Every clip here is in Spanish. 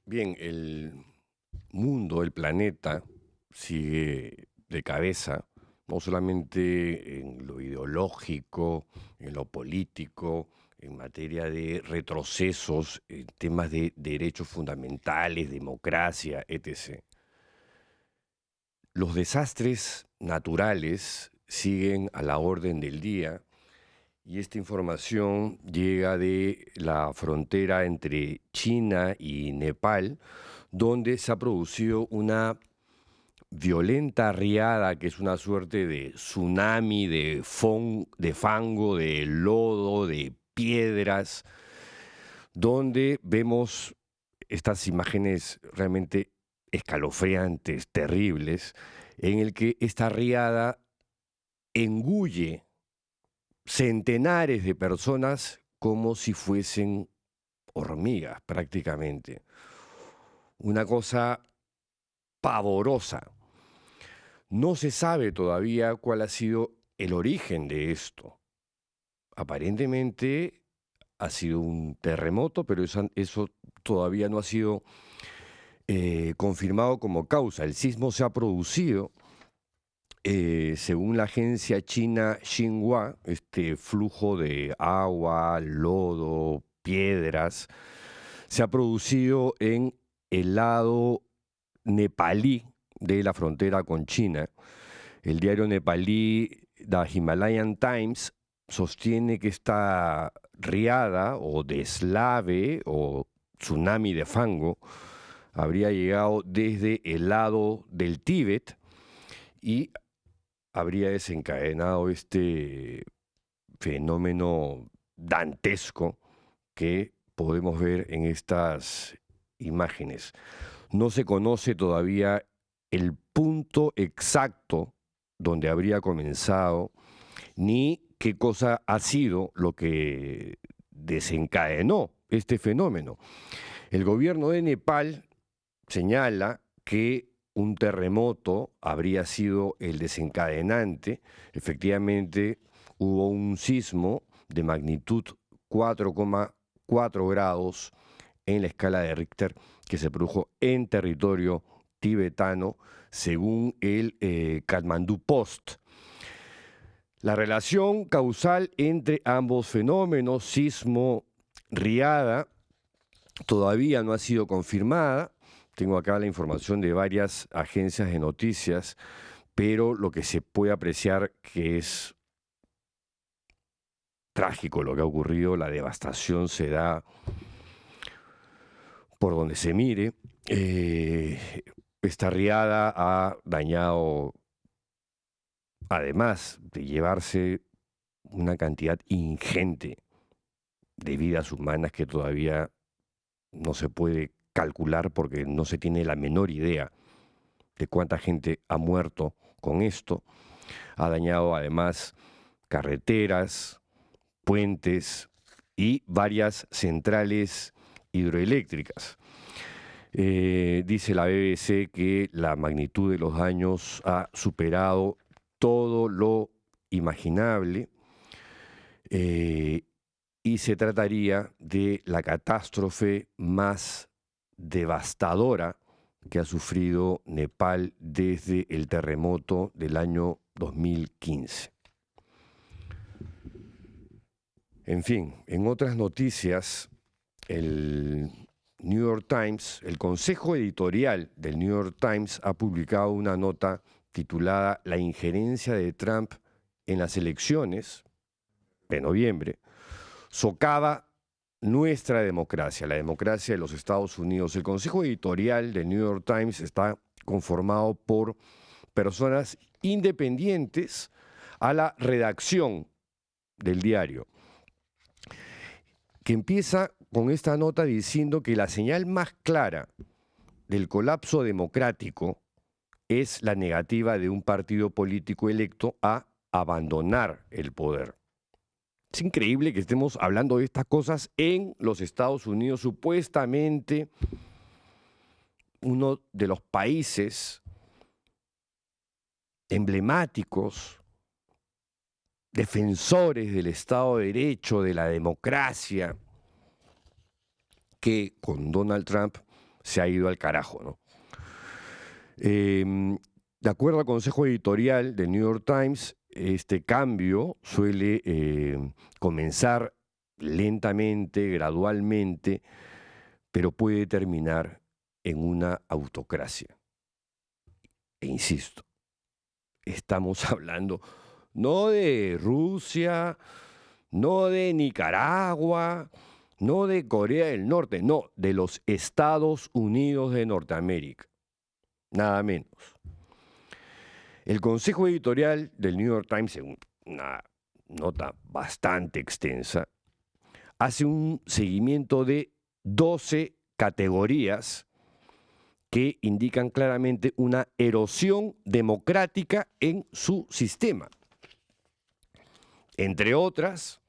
Bien, el mundo, el planeta, sigue de cabeza, no solamente en lo ideológico, en lo político, en materia de retrocesos, en temas de derechos fundamentales, democracia, etc. Los desastres naturales siguen a la orden del día y esta información llega de la frontera entre China y Nepal, donde se ha producido una violenta riada que es una suerte de tsunami de fango, de lodo, de piedras, donde vemos estas imágenes realmente escalofriantes, terribles, en el que esta riada engulle centenares de personas como si fuesen hormigas prácticamente. Una cosa pavorosa. No se sabe todavía cuál ha sido el origen de esto. Aparentemente ha sido un terremoto, pero eso todavía no ha sido confirmado como causa. El sismo se ha producido, según la agencia china Xinhua, este flujo de agua, lodo, piedras, se ha producido en el lado nepalí de la frontera con China. El diario nepalí The Himalayan Times sostiene que esta riada o deslave o tsunami de fango habría llegado desde el lado del Tíbet y habría desencadenado este fenómeno dantesco que podemos ver en estas imágenes. No se conoce todavía el punto exacto donde habría comenzado, ni qué cosa ha sido lo que desencadenó este fenómeno. El gobierno de Nepal señala que un terremoto habría sido el desencadenante. Efectivamente, hubo un sismo de magnitud 4,4 grados en la escala de Richter que se produjo en territorio tibetano, según el Kathmandu Post. La relación causal entre ambos fenómenos, sismo, riada, todavía no ha sido confirmada. Tengo acá la información de varias agencias de noticias, pero lo que se puede apreciar que es trágico lo que ha ocurrido, la devastación se da por donde se mire. Esta riada ha dañado, además de llevarse una cantidad ingente de vidas humanas que todavía no se puede calcular porque no se tiene la menor idea de cuánta gente ha muerto con esto. Ha dañado además carreteras, puentes y varias centrales hidroeléctricas. Dice la BBC que la magnitud de los daños ha superado todo lo imaginable eh, y se trataría de la catástrofe más devastadora que ha sufrido Nepal desde el terremoto del año 2015. En fin, en otras noticias, el New York Times, el consejo editorial del New York Times ha publicado una nota titulada La injerencia de Trump en las elecciones de noviembre socava nuestra democracia, la democracia de los Estados Unidos. El consejo editorial del New York Times está conformado por personas independientes a la redacción del diario, que empieza con esta nota diciendo que la señal más clara del colapso democrático es la negativa de un partido político electo a abandonar el poder. Es increíble que estemos hablando de estas cosas en los Estados Unidos, supuestamente uno de los países emblemáticos, defensores del Estado de Derecho, de la democracia, que con Donald Trump se ha ido al carajo, ¿no? De acuerdo al consejo editorial del New York Times, este cambio suele comenzar lentamente, gradualmente, pero puede terminar en una autocracia. E insisto, estamos hablando no de Rusia, no de Nicaragua, no de Corea del Norte, no, de los Estados Unidos de Norteamérica. Nada menos. El consejo editorial del New York Times, en una nota bastante extensa, hace un seguimiento de 12 categorías que indican claramente una erosión democrática en su sistema. Entre otras,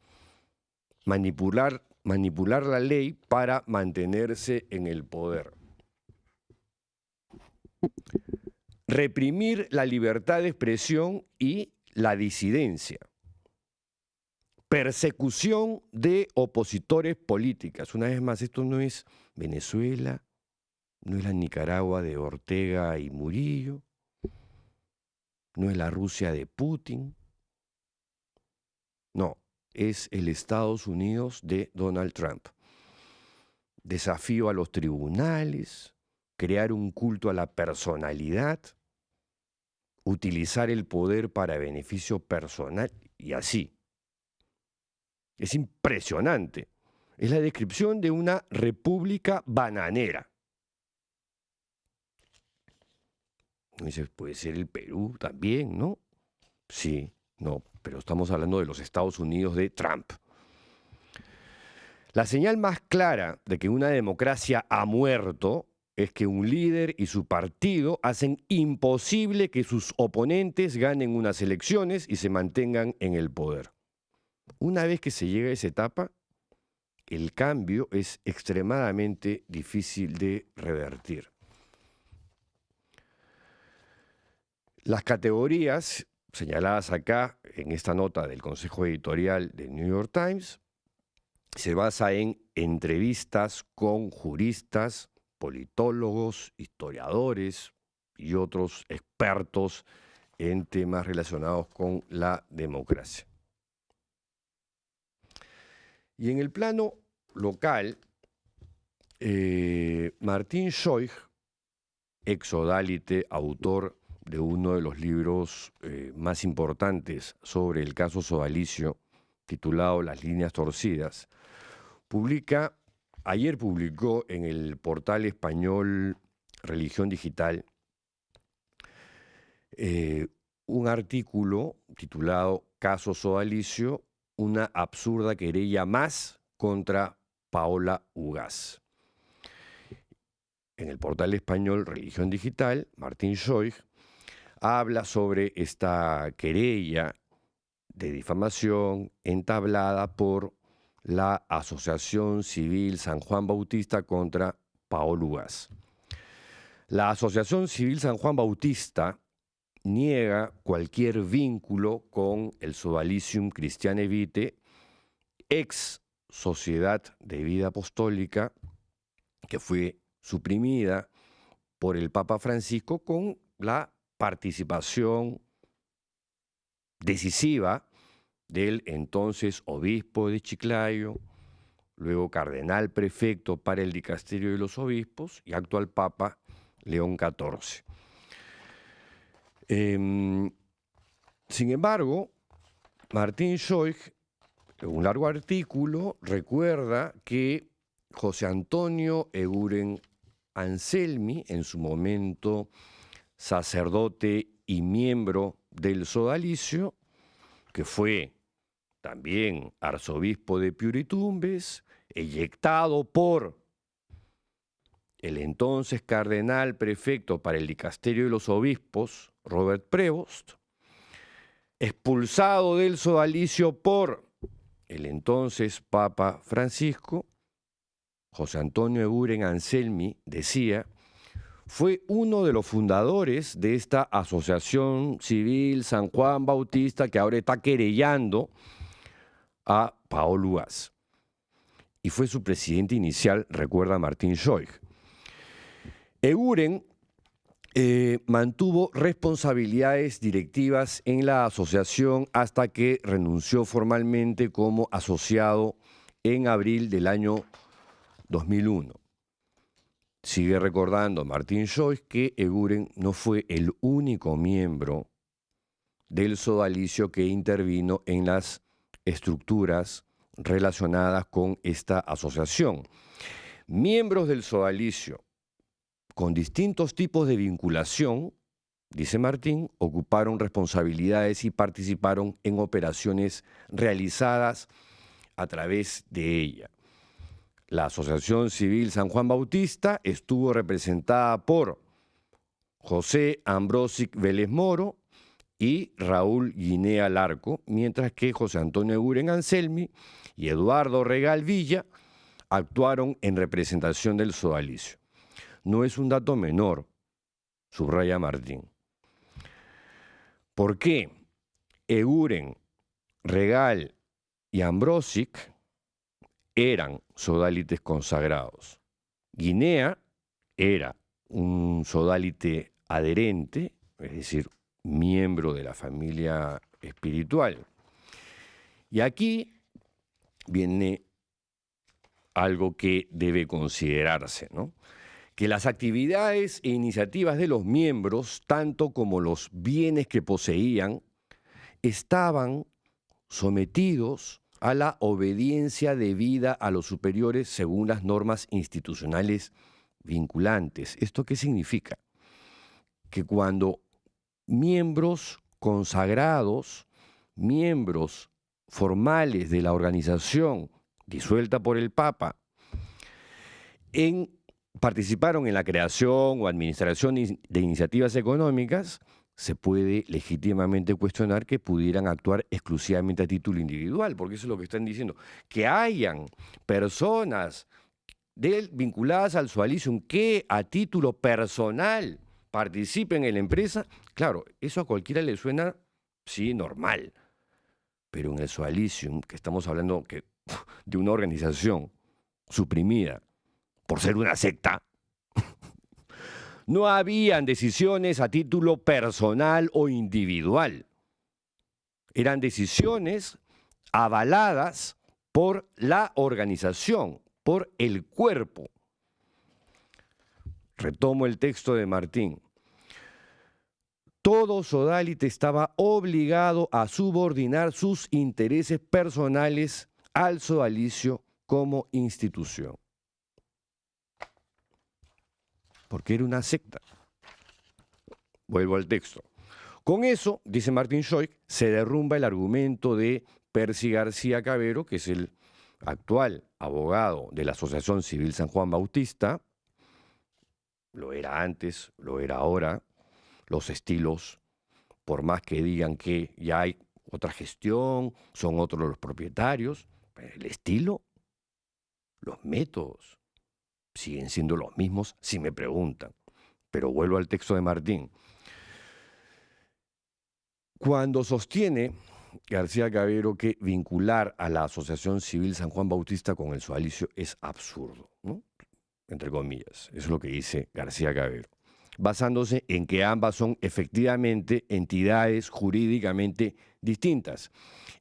manipular la ley para mantenerse en el poder. Reprimir la libertad de expresión y la disidencia. Persecución de opositores políticos. Una vez más, esto no es Venezuela, no es la Nicaragua de Ortega y Murillo, no es la Rusia de Putin. No, es el Estados Unidos de Donald Trump. Desafío a los tribunales, crear un culto a la personalidad, utilizar el poder para beneficio personal y así. Es impresionante. Es la descripción de una república bananera. Dice, puede ser el Perú también, ¿no? Sí, no, pero estamos hablando de los Estados Unidos de Trump. La señal más clara de que una democracia ha muerto es que un líder y su partido hacen imposible que sus oponentes ganen unas elecciones y se mantengan en el poder. Una vez que se llega a esa etapa, el cambio es extremadamente difícil de revertir. Las categorías señaladas acá en esta nota del consejo editorial del New York Times se basa en entrevistas con juristas, politólogos, historiadores y otros expertos en temas relacionados con la democracia. Y en el plano local, Martín Schoich, exodálite, autor de uno de los libros más importantes sobre el caso sodalicio, titulado Las líneas torcidas, ayer publicó en el portal español Religión Digital un artículo titulado Caso Sodalicio, una absurda querella más contra Paola Ugaz. En el portal español Religión Digital, Martín Schoich habla sobre esta querella de difamación entablada por la Asociación Civil San Juan Bautista contra Paola Ugaz. La Asociación Civil San Juan Bautista niega cualquier vínculo con el Sodalicium Christiane Vitae, ex Sociedad de Vida Apostólica, que fue suprimida por el Papa Francisco con la participación decisiva del entonces obispo de Chiclayo, luego cardenal prefecto para el dicasterio de los obispos y actual Papa León XIV. Sin embargo, Martín Schoich, en un largo artículo, recuerda que José Antonio Eguren Anselmi, en su momento sacerdote y miembro del sodalicio, que fue también arzobispo de Piura y Tumbes, eyectado por el entonces cardenal prefecto para el dicasterio de los obispos, Robert Prevost, expulsado del sodalicio por el entonces Papa Francisco, José Antonio Eguren Anselmi decía, fue uno de los fundadores de esta Asociación Civil San Juan Bautista que ahora está querellando a Paola Ugaz. Y fue su presidente inicial, recuerda Martín Schoich. Eguren mantuvo responsabilidades directivas en la asociación hasta que renunció formalmente como asociado en abril del año 2001. Sigue recordando Martín Joyce que Eguren no fue el único miembro del sodalicio que intervino en las estructuras relacionadas con esta asociación. Miembros del sodalicio con distintos tipos de vinculación, dice Martín, ocuparon responsabilidades y participaron en operaciones realizadas a través de ella. La Asociación Civil San Juan Bautista estuvo representada por José Ambrosic Vélez Moro y Raúl Guinea Larco, mientras que José Antonio Eguren Anselmi y Eduardo Regal Villa actuaron en representación del sodalicio. No es un dato menor, subraya Martín. ¿Por qué Eguren, Regal y Ambrosic eran sodalites consagrados? Guinea era un sodalite adherente, es decir, miembro de la familia espiritual. Y aquí viene algo que debe considerarse, ¿no? Que las actividades e iniciativas de los miembros, tanto como los bienes que poseían, estaban sometidos a la obediencia debida a los superiores según las normas institucionales vinculantes. ¿Esto qué significa? Que cuando miembros consagrados, miembros formales de la organización disuelta por el Papa, participaron en la creación o administración de iniciativas económicas, se puede legítimamente cuestionar que pudieran actuar exclusivamente a título individual, porque eso es lo que están diciendo. Que hayan personas vinculadas al sodalicium que a título personal participen en la empresa, claro, eso a cualquiera le suena, sí, normal. Pero en el sodalicium, que estamos hablando de una organización suprimida por ser una secta, no habían decisiones a título personal o individual. Eran decisiones avaladas por la organización, por el cuerpo. Retomo el texto de Martín. Todo sodalite estaba obligado a subordinar sus intereses personales al sodalicio como institución. Porque era una secta. Vuelvo al texto. Con eso, dice Martín Joyce, se derrumba el argumento de Percy García Cabero, que es el actual abogado de la Asociación Civil San Juan Bautista. Lo era antes, lo era ahora. Los estilos, por más que digan que ya hay otra gestión, son otros los propietarios, pero el estilo, los métodos, siguen siendo los mismos si me preguntan. Pero vuelvo al texto de Martín. Cuando sostiene García Cabero que vincular a la Asociación Civil San Juan Bautista con el sodalicio es absurdo, ¿no? Entre comillas, eso es lo que dice García Cabero, basándose en que ambas son efectivamente entidades jurídicamente distintas.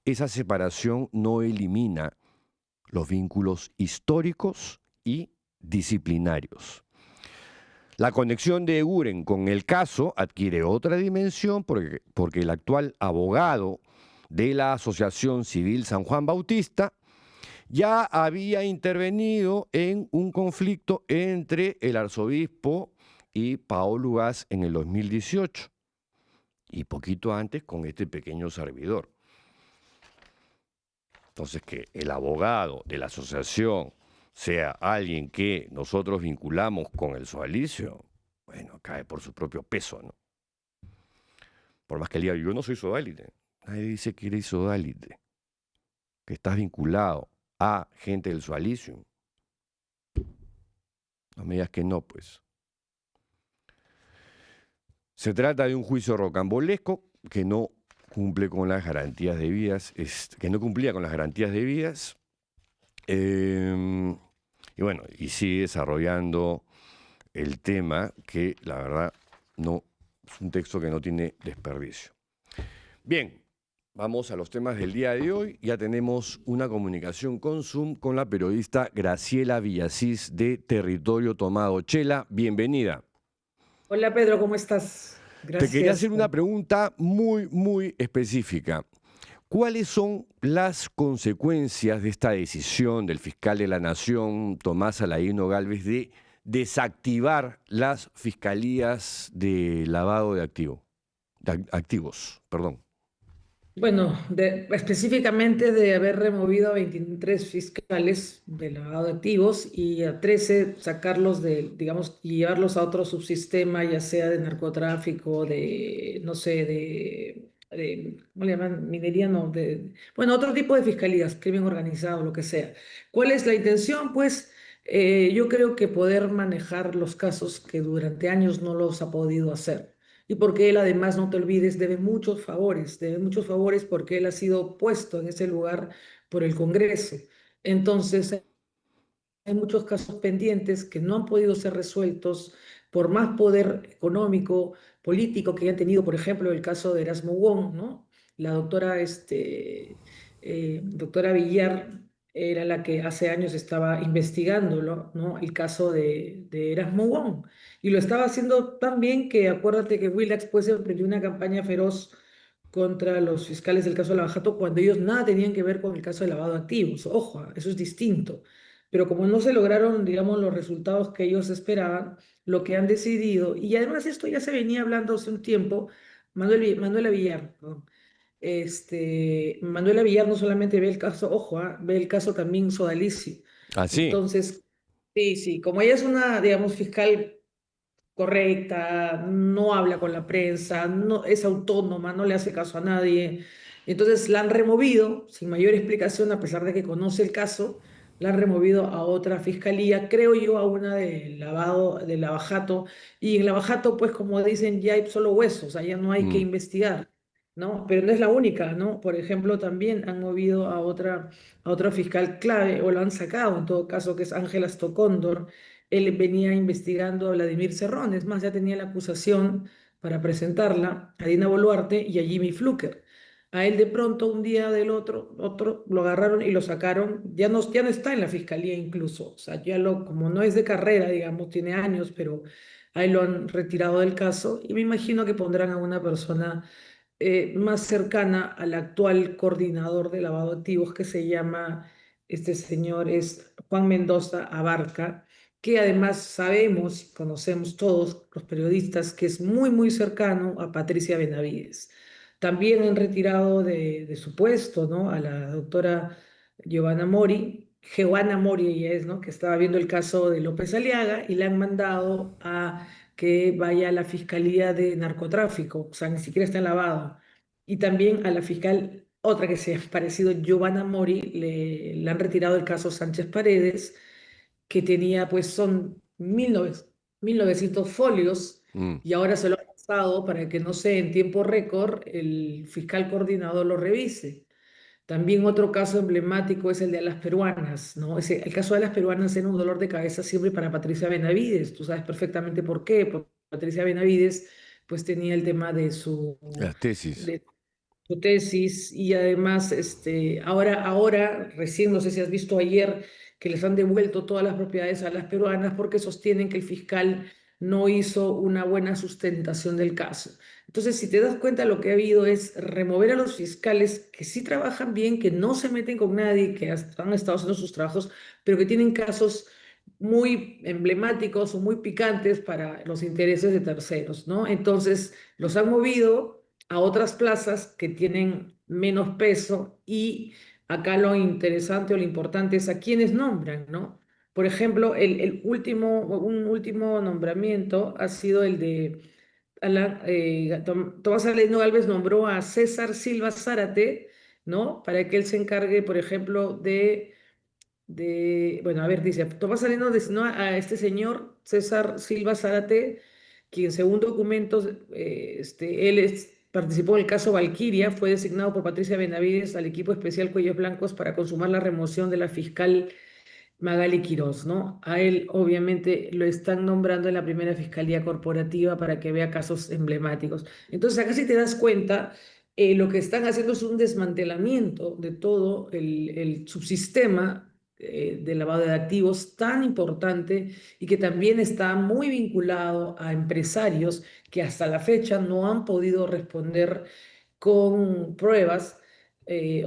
Esa separación no elimina los vínculos históricos y disciplinarios. La conexión de Eguren con el caso adquiere otra dimensión porque el actual abogado de la Asociación Civil San Juan Bautista ya había intervenido en un conflicto entre el arzobispo y Paolo Ugaz en el 2018 y poquito antes con este pequeño servidor. Entonces, que el abogado de la asociación sea alguien que nosotros vinculamos con el sodalicio, bueno, cae por su propio peso, ¿no? Por más que él diga, yo no soy sodalite. Nadie dice que eres sodalite, que estás vinculado a gente del sodalicio. No me digas que no, pues. Se trata de un juicio rocambolesco que no cumple con las garantías debidas, que no cumplía con las garantías debidas. Y bueno, y sigue desarrollando el tema que la verdad no es un texto que no tiene desperdicio. Bien, vamos a los temas del día de hoy. Ya tenemos una comunicación con Zoom con la periodista Graciela Villasís de Territorio Tomado. Chela, bienvenida. Hola Pedro, ¿cómo estás? Te quería Gracias. hacer una pregunta muy específica. ¿Cuáles son las consecuencias de esta decisión del fiscal de la Nación, Tomás Aladino Gálvez, de desactivar las fiscalías de lavado de activos? Perdón. Bueno, específicamente de haber removido a 23 fiscales de lavado de activos y a 13 sacarlos de, digamos, y llevarlos a otro subsistema, ya sea de narcotráfico, de, no sé, ¿cómo le llaman? Minería, no, bueno, otro tipo de fiscalías, crimen organizado, lo que sea. ¿Cuál es la intención? Pues yo creo que poder manejar los casos que durante años no los ha podido hacer. Y porque él además, no te olvides, debe muchos favores porque él ha sido puesto en ese lugar por el Congreso. Entonces, hay muchos casos pendientes que no han podido ser resueltos por más poder económico, político que hayan tenido, por ejemplo, el caso de Erasmo Wong, ¿no? La doctora, doctora Villar era la que hace años estaba investigándolo, ¿no? El caso de Erasmo Wong. Y lo estaba haciendo tan bien que acuérdate que Willax pues emprendió una campaña feroz contra los fiscales del caso de Lava Jato cuando ellos nada tenían que ver con el caso de lavado de activos. Ojo, eso es distinto. Pero como no se lograron, digamos, los resultados que ellos esperaban, lo que han decidido, y además esto ya se venía hablando hace un tiempo, Manuela Villar, perdón. Manuela Villar no solamente ve el caso, ojo, ve el caso también Sodalicio. Ah, sí. Entonces, sí, sí, como ella es una, digamos, fiscal correcta, no habla con la prensa, no, es autónoma, no le hace caso a nadie. Entonces la han removido sin mayor explicación, a pesar de que conoce el caso, la han removido a otra fiscalía, creo yo, a una de lavado, de Lavajato. Y en Lavajato, pues como dicen, ya hay solo huesos, o sea, ya no hay que Mm. investigar, ¿no? Pero no es la única, ¿no? Por ejemplo, también han movido a otra fiscal clave, o la han sacado en todo caso, que es Ángela Stocóndor. Él venía investigando a Vladimir Cerrón, es más, ya tenía la acusación para presentarla a Dina Boluarte y a Jimmy Fluker. A él de pronto, un día del otro lo agarraron y lo sacaron, ya no está en la fiscalía incluso, o sea, como no es de carrera, digamos, tiene años, pero ahí lo han retirado del caso y me imagino que pondrán a una persona más cercana al actual coordinador de lavado de activos que se llama, este señor es Juan Mendoza Abarca, que además sabemos, conocemos todos los periodistas, que es muy cercano a Patricia Benavides. También han retirado de su puesto, ¿no? A la doctora Giovanna Mori ella es, ¿no? Que estaba viendo el caso de López Aliaga y la han mandado a que vaya a la Fiscalía de Narcotráfico, o sea, ni siquiera está en lavado. Y también a la fiscal, otra que se ha parecido, Giovanna Mori, le han retirado el caso Sánchez Paredes, que tenía, pues son 1900 folios, Mm. y ahora se lo han pasado para que, no sé, en tiempo récord, el fiscal coordinador lo revise. También otro caso emblemático es el de las peruanas, ¿no? El caso de las peruanas era un dolor de cabeza siempre para Patricia Benavides. Tú sabes perfectamente por qué. Porque Patricia Benavides pues tenía el tema Las tesis. de su tesis y además ahora recién, no sé si has visto ayer, que les han devuelto todas las propiedades a las peruanas porque sostienen que el fiscal no hizo una buena sustentación del caso. Entonces, si te das cuenta, lo que ha habido es remover a los fiscales que sí trabajan bien, que no se meten con nadie, que han estado haciendo sus trabajos, pero que tienen casos muy emblemáticos o muy picantes para los intereses de terceros, ¿no? Entonces, los han movido a otras plazas que tienen menos peso y acá lo interesante o lo importante es a quienes nombran, ¿no? Por ejemplo, un último nombramiento ha sido el de Tomás Aleno Gálvez nombró a César Silva Zárate, ¿no? Para que él se encargue, por ejemplo, bueno, a ver, dice, Tomás Aleno designó a este señor César Silva Zárate, quien según documentos, participó en el caso Valquiria, fue designado por Patricia Benavides al equipo especial Cuellos Blancos para consumar la remoción de la fiscal Magali Quirós, ¿no? A él obviamente lo están nombrando en la primera Fiscalía Corporativa para que vea casos emblemáticos. Entonces, acá si te das cuenta, lo que están haciendo es un desmantelamiento de todo el subsistema de lavado de activos tan importante y que también está muy vinculado a empresarios que hasta la fecha no han podido responder con pruebas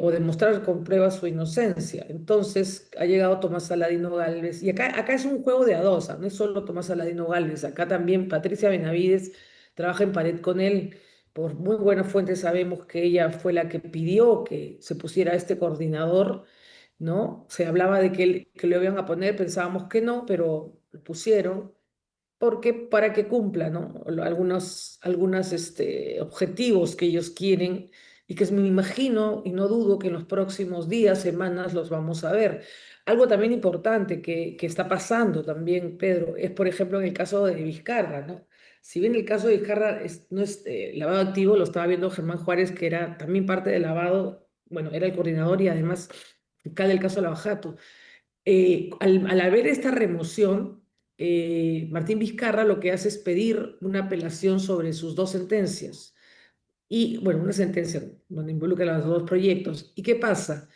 o demostrar con pruebas su inocencia. Entonces ha llegado Tomás Saladino Gálvez, y acá es un juego de a dos, no es solo Tomás Saladino Gálvez, acá también Patricia Benavides trabaja en pared con él. Por muy buenas fuentes sabemos que ella fue la que pidió que se pusiera este coordinador, ¿no? Se hablaba de que lo iban a poner, pensábamos que no, pero lo pusieron porque para que cumpla, ¿no? Algunos objetivos que ellos quieren y que me imagino y no dudo que en los próximos días, semanas los vamos a ver. Algo también importante que está pasando también, Pedro, es por ejemplo en el caso de Vizcarra, ¿no? Si bien el caso de Vizcarra no es lavado activo, lo estaba viendo Germán Juárez, que era también parte del lavado, bueno, era el coordinador y además fiscal del caso Lavajato. Al haber esta remoción, Martín Vizcarra lo que hace es pedir una apelación sobre sus dos sentencias. Y bueno, una sentencia donde involucra los dos proyectos. ¿Y qué pasa?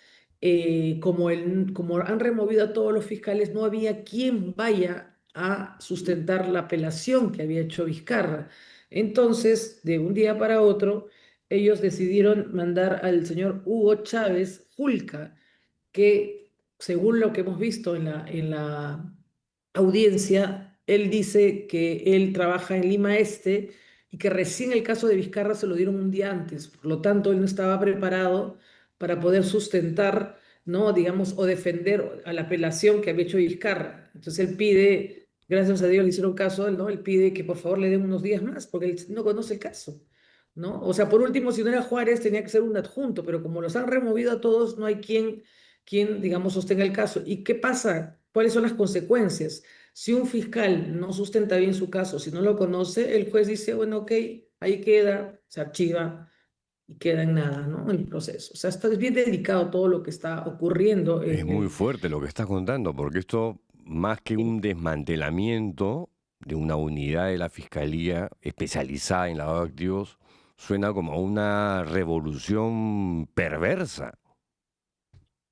Como han removido a todos los fiscales, no había quien vaya a sustentar la apelación que había hecho Vizcarra. Entonces, de un día para otro, ellos decidieron mandar al señor Hugo Chávez Julca, que según lo que hemos visto en la audiencia, él dice que él trabaja en Lima Este y que recién el caso de Vizcarra se lo dieron un día antes. Por lo tanto, él no estaba preparado para poder sustentar, ¿no? Digamos, o defender a la apelación que había hecho Vizcarra. Entonces él pide, gracias a Dios le hicieron caso, ¿no? Él pide que por favor le den unos días más porque él no conoce el caso. ¿No? O sea, por último, si no era Juárez, tenía que ser un adjunto, pero como los han removido a todos, no hay quien, digamos, sostenga el caso. ¿Y qué pasa? ¿Cuáles son las consecuencias? Si un fiscal no sustenta bien su caso, si no lo conoce, el juez dice, bueno, ok, ahí queda, se archiva y queda en nada, ¿no? El proceso. O sea, es bien delicado todo lo que está ocurriendo Es en muy el... fuerte lo que estás contando, porque esto, más que un desmantelamiento de una unidad de la Fiscalía especializada en lavado de activos, suena como una revolución perversa.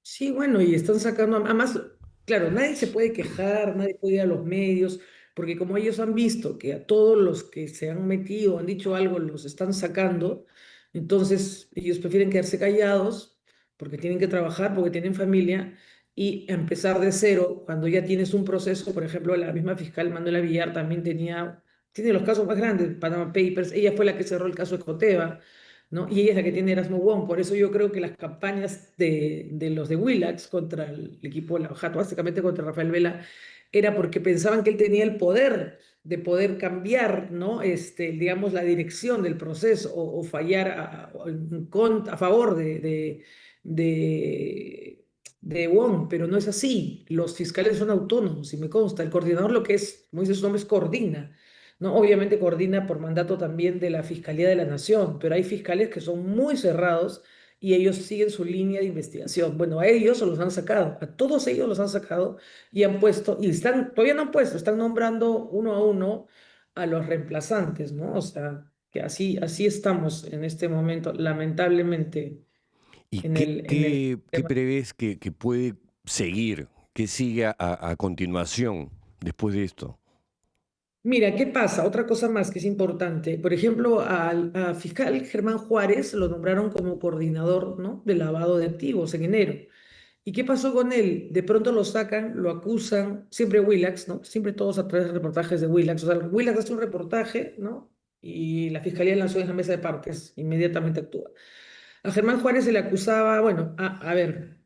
Sí, bueno, y están sacando, además, claro, nadie se puede quejar, nadie puede ir a los medios, porque como ellos han visto que a todos los que se han metido, han dicho algo, los están sacando, entonces ellos prefieren quedarse callados porque tienen que trabajar, porque tienen familia, y empezar de cero cuando ya tienes un proceso. Por ejemplo, la misma fiscal Manuela Villar también tiene los casos más grandes, Panama Papers, ella fue la que cerró el caso de Coteva, ¿no? Y ella es la que tiene Erasmo Wong. Por eso yo creo que las campañas de los de Willax contra el equipo de la Jato, básicamente contra Rafael Vela, era porque pensaban que él tenía el poder de poder cambiar, ¿no? Digamos, la dirección del proceso o fallar a favor de, de Wong, pero no es así. Los fiscales son autónomos y me consta. El coordinador lo que es, como dice su nombre, es coordina. ¿No? Obviamente coordina por mandato también de la Fiscalía de la Nación, pero hay fiscales que son muy cerrados y ellos siguen su línea de investigación. Bueno, a ellos se los han sacado, a todos ellos los han sacado y han puesto, y están, todavía no han puesto, están nombrando uno a uno a los reemplazantes, ¿no? O sea, que así estamos en este momento, lamentablemente, ¿Y en qué, el qué tema. prevés que puede seguir? ¿Qué sigue a continuación después de esto? Mira, ¿qué pasa? Otra cosa más que es importante. Por ejemplo, al fiscal Germán Juárez lo nombraron como coordinador, ¿no? De lavado de activos en enero. ¿Y qué pasó con él? De pronto lo sacan, lo acusan, siempre Willax, ¿no? Siempre todos a través de reportajes de Willax. O sea, Willax hace un reportaje, ¿no? Y la Fiscalía lanzó en la mesa de partes, inmediatamente actúa. A Germán Juárez se le acusaba, bueno, a ver,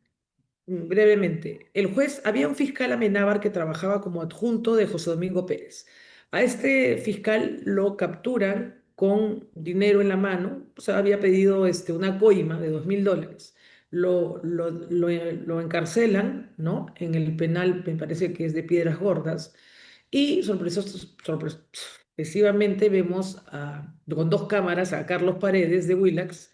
brevemente, el juez, había un fiscal Amenábar que trabajaba como adjunto de José Domingo Pérez. A este fiscal lo capturan con dinero en la mano, o sea, había pedido una coima de $2.000. Lo encarcelan, ¿no? En el penal, me parece que es de Piedras Gordas, y sorpresivamente vemos con dos cámaras a Carlos Paredes de Willax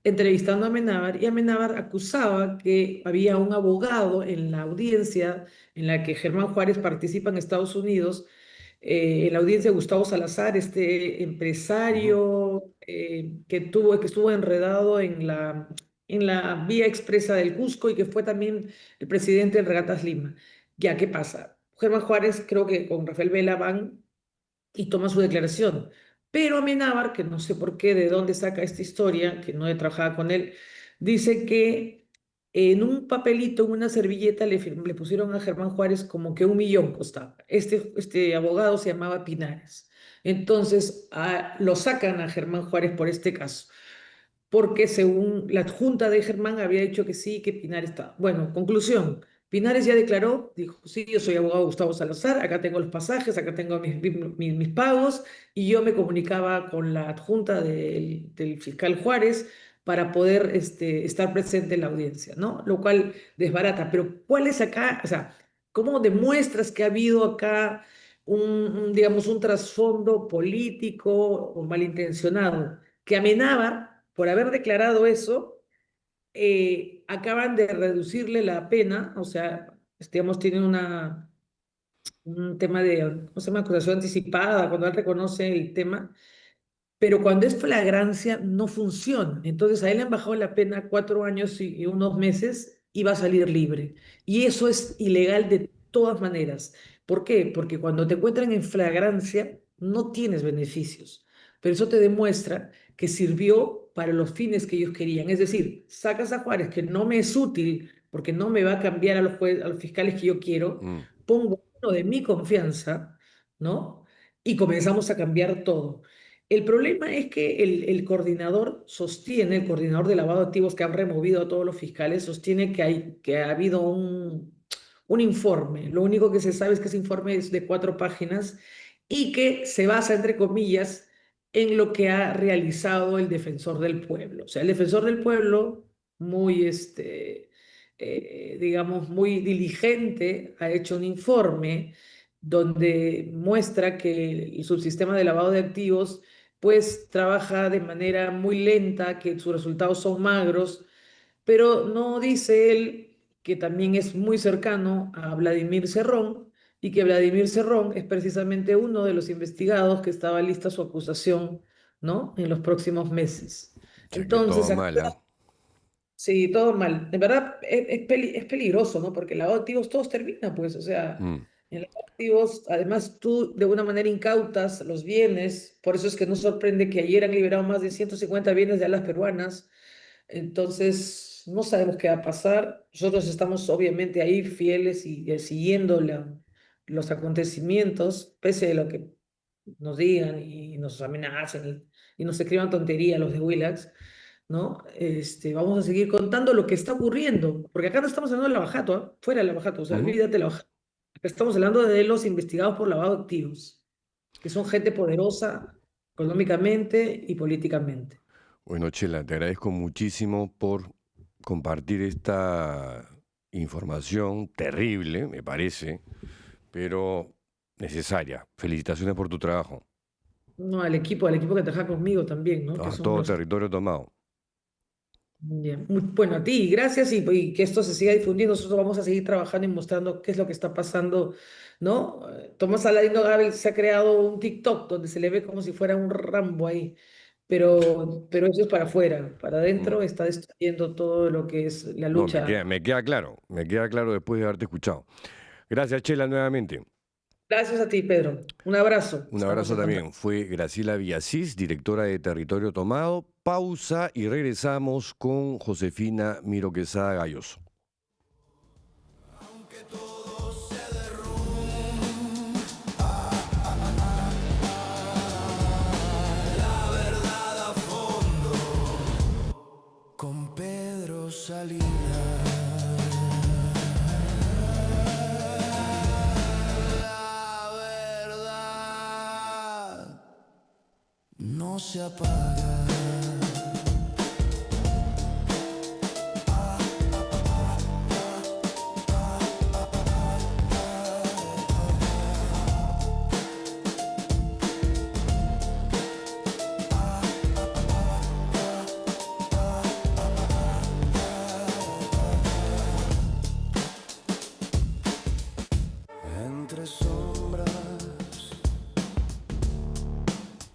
entrevistando a Amenábar y Amenábar acusaba que había un abogado en la audiencia en la que Germán Juárez participa en Estados Unidos, en la audiencia de Gustavo Salazar, este Ujú. empresario que estuvo enredado en la vía expresa del Cusco y que fue también el presidente de Regatas Lima. Ya, ¿qué pasa? Germán Juárez, creo que con Rafael Vela van y toma su declaración. Pero Amenábar, que no sé por qué, de dónde saca esta historia, que no he trabajado con él, dice que en un papelito, en una servilleta, le pusieron a Germán Juárez como que 1 millón costaba. Este abogado se llamaba Pinares. Entonces, lo sacan a Germán Juárez por este caso porque según la adjunta de Germán había dicho que sí, que Pinares estaba. Bueno, conclusión. Pinares ya declaró, dijo, sí, yo soy abogado de Gustavo Salazar, acá tengo los pasajes, acá tengo mis pagos, y yo me comunicaba con la adjunta del fiscal Juárez para poder estar presente en la audiencia, ¿no? Lo cual desbarata. Pero ¿cuál es acá? O sea, ¿cómo demuestras que ha habido acá digamos, un trasfondo político o malintencionado? Que Amenábar, por haber declarado eso, acaban de reducirle la pena, o sea, digamos, tiene un tema de, ¿cómo se llama? Acusación anticipada, cuando él reconoce el tema, pero cuando es flagrancia no funciona. Entonces a él le han bajado la pena 4 años y unos meses y va a salir libre. Y eso es ilegal de todas maneras. ¿Por qué? Porque cuando te encuentran en flagrancia no tienes beneficios, pero eso te demuestra que sirvió para los fines que ellos querían. Es decir, sacas a Juárez, que no me es útil porque no me va a cambiar a los fiscales que yo quiero, Mm. pongo uno de mi confianza, ¿no? Y comenzamos a cambiar todo. El problema es que el coordinador sostiene, el coordinador de lavado de activos que han removido a todos los fiscales, sostiene que ha habido un informe. Lo único que se sabe es que ese informe es de 4 páginas y que se basa, entre comillas, en lo que ha realizado el defensor del pueblo. O sea, el defensor del pueblo, muy, digamos, muy diligente, ha hecho un informe donde muestra que el subsistema de lavado de activos pues trabaja de manera muy lenta, que sus resultados son magros, pero no dice él que también es muy cercano a Vladimir Cerrón y que Vladimir Cerrón es precisamente uno de los investigados que estaba lista su acusación, ¿no? En los próximos meses. O sea que todo Entonces, mal, ¿ah? sí, todo mal. De verdad, es peligroso, ¿no? Porque el lavado de activos todos termina, pues, o sea, Mm. en el lavado de activos, además tú de una manera incautas los bienes, por eso es que no sorprende que ayer han liberado más de 150 bienes de alas peruanas, entonces no sabemos qué va a pasar. Nosotros estamos obviamente ahí fieles y siguiendo los acontecimientos, pese a lo que nos digan y nos amenacen y nos escriban tonterías los de Willax, ¿no? Vamos a seguir contando lo que está ocurriendo, porque acá no estamos hablando del lavajato, ¿ah? Fuera del lavajato, o sea, Ujú. olvídate del lavajato. Acá estamos hablando de los investigados por lavado de activos, que son gente poderosa económicamente y políticamente. Bueno, Chela, te agradezco muchísimo por compartir esta información terrible, me parece, pero necesaria. Felicitaciones por tu trabajo. No, al equipo que trabaja conmigo también, ¿no? Que A son todo los. territorio tomado. Bien. Bueno, a ti, gracias y que esto se siga difundiendo. Nosotros vamos a seguir trabajando y mostrando qué es lo que está pasando, ¿no? Tomás Aladino Gabel se ha creado un TikTok donde se le ve como si fuera un Rambo ahí, pero eso es para afuera. Para Mm. adentro está destruyendo todo lo que es la No, lucha. me queda claro después de haberte escuchado. Gracias, Chela, nuevamente. Gracias a ti, Pedro. Un abrazo. Un Estamos abrazo en contacto. también. Fue Graciela Villasís, directora de Territorio Tomado. Pausa y regresamos con Josefina Miro Quesada Galloso. Con Pedro Salinas. La verdad no se apaga.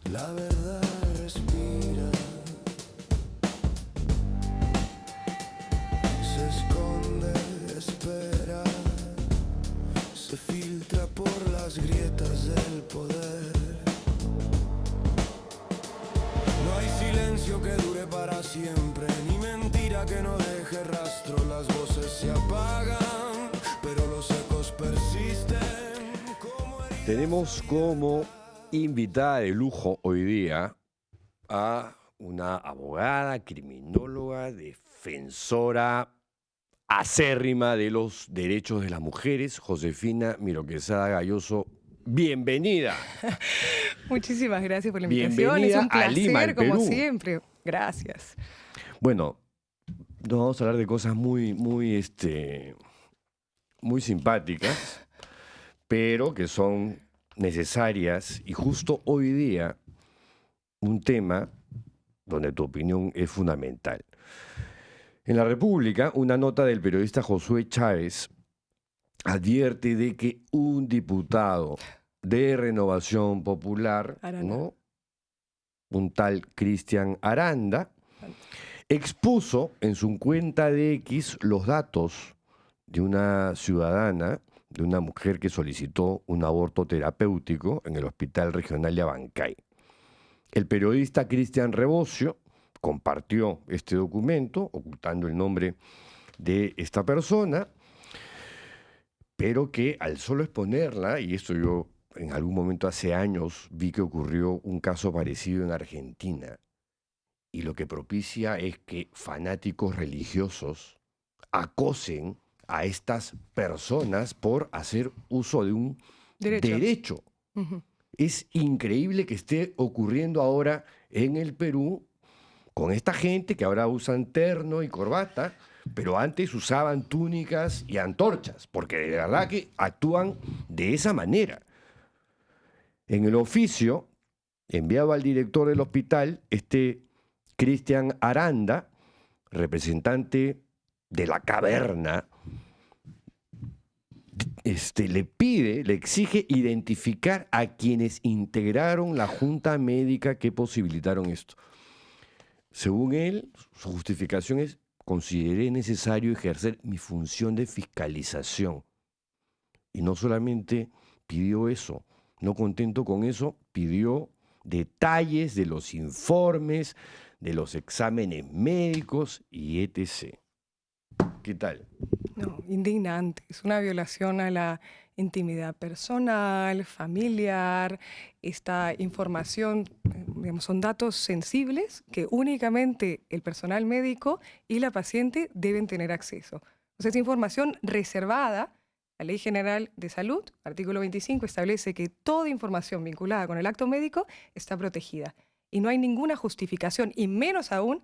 la verdad respira. Se esconde, espera, se filtra por las grietas del poder. No hay silencio que dure para siempre, ni mentira que no deje rastro. Las voces se apagan, pero los ecos persisten. Tenemos como invitada de lujo hoy día a una abogada, criminóloga, defensora acérrima de los derechos de las mujeres, Josefina Miró Quesada Gayoso. Bienvenida. Muchísimas gracias por la invitación. Bienvenida Es un placer, a Lima, el como Perú. siempre. Gracias. Bueno, nos vamos a hablar de cosas muy simpáticas, pero que son necesarias, y justo hoy día un tema donde tu opinión es fundamental. En la República, una nota del periodista Josué Chávez advierte de que un diputado de Renovación Popular, Arana. ¿no?, un tal Cristian Aranda, expuso en su cuenta de X los datos de una ciudadana, de una mujer que solicitó un aborto terapéutico en el Hospital Regional de Abancay. El periodista Cristian Rebocio compartió este documento, ocultando el nombre de esta persona, pero que al solo exponerla, y esto yo en algún momento hace años vi que ocurrió un caso parecido en Argentina, y lo que propicia es que fanáticos religiosos acosen a estas personas por hacer uso de un derecho. Ujú. Es increíble que esté ocurriendo ahora en el Perú con esta gente que ahora usan terno y corbata, pero antes usaban túnicas y antorchas, porque de verdad que actúan de esa manera. En el oficio enviado al director del hospital, Cristian Aranda, representante de la caverna, le exige identificar a quienes integraron la junta médica que posibilitaron esto. Según él, su justificación es: consideré necesario ejercer mi función de fiscalización. Y no solamente pidió eso, no contento con eso, pidió detalles de los informes, de los exámenes médicos y etc. ¿Qué tal? No, indignante. Es una violación a la intimidad personal, familiar. Esta información, digamos, son datos sensibles que únicamente el personal médico y la paciente deben tener acceso. O sea, es información reservada. La Ley General de Salud, artículo 25, establece que toda información vinculada con el acto médico está protegida. Y no hay ninguna justificación, y menos aún